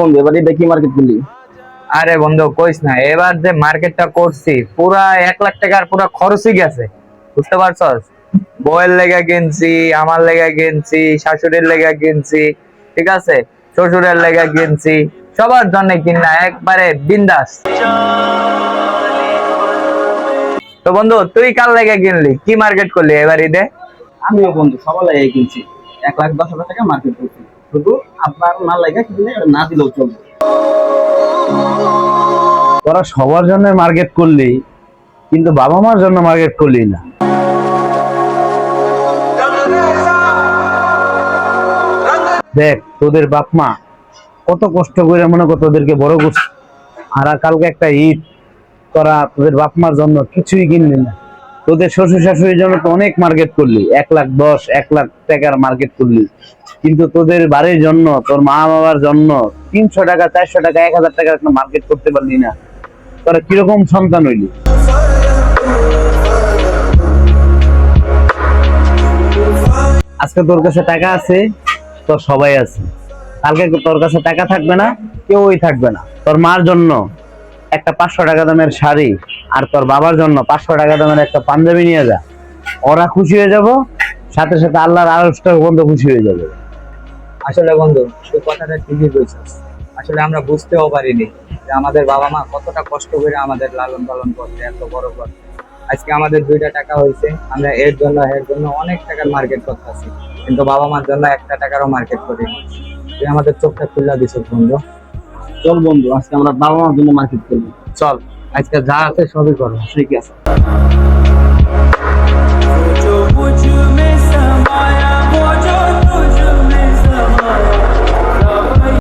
বন্ধু এবার এটা কি মার্কেট করলি? আরে বন্ধু কইস না, এবার যে মার্কেটটা করছি পুরা 1 লাখ টাকার পুরা খরচই গেছে, বুঝতে পারছস? বউয়ের লেগে কিনছি, আমার লেগে কিনছি, শাশুড়ির লেগে কিনছি, ঠিক আছে, শ্বশুরের লেগে কিনছি, সবার জন্য কিনা একবারে বিন্দাস। তো বন্ধু তুই কার লেগে কিনলি, কি মার্কেট করলি এবার ঈদে? আমিও বন্ধু সবার লাগে কিনছি, 1,10,000 টাকা মার্কেট করছি। শুধু আপনার না লাগে কিনে না দিলেও চলবে। তোরা সবার জন্য মার্কেট করলি, কিন্তু বাবা মার জন্য মার্কেট করলি না। দেখ তোদের বাপ মা কত কষ্ট করে মনে কর তোদেরকে বড় করছে, আর কালকে একটা ঈদ, তোরা তোদের বাপ মার জন্য কিছুই কিনলি না। তোদের শ্বশুর শাশুড়ির জন্য তো অনেক মার্কেট করলি, 1,10,000 1,00,000 টাকার মার্কেট করলি, কিন্তু তোদের বাড়ির জন্য, তোর মা বাবার জন্য 300 টাকা 400 টাকা 1,000 টাকার একটা মার্কেট করতে পারলি না। তোরা কিরকম সন্তান হইলি? আজকে তোর কাছে টাকা আছে, তোর সবাই আছে, কালকে তোর কাছে টাকা থাকবে না, কেউই থাকবে না। তোর মার জন্য একটা 500 টাকা দামের শাড়ি আর তোর বাবার জন্য 500 টাকা দামের একটা পাঞ্জাবি নিয়ে যা, ওরা খুশি হয়ে যাব, সাথে সাথে আল্লাহর আরশটা পর্যন্ত খুশি হয়ে যাবে। আসলে বন্ধু তুই কথাটা ঠিকই বলছিস। আসলে আমরা বুঝতেও পারিনি যে আমাদের বাবা মা কতটা কষ্ট করে আমাদের লালন পালন করতে, এত বড় করতে। আজকে আমাদের 2টা টাকা হয়েছে, আমরা এর জন্য অনেক টাকার মার্কেট করতেছি, কিন্তু বাবা মার জন্য 1টা টাকারও মার্কেট করি। তুই আমাদের চোখটা খুলে দিছিস বন্ধু। চল বন্ধু আজকে আমরা বাবা মার জন্য মার্কেট করবো। চল আজকে যা আছে সবই করবো। ঠিক আছে।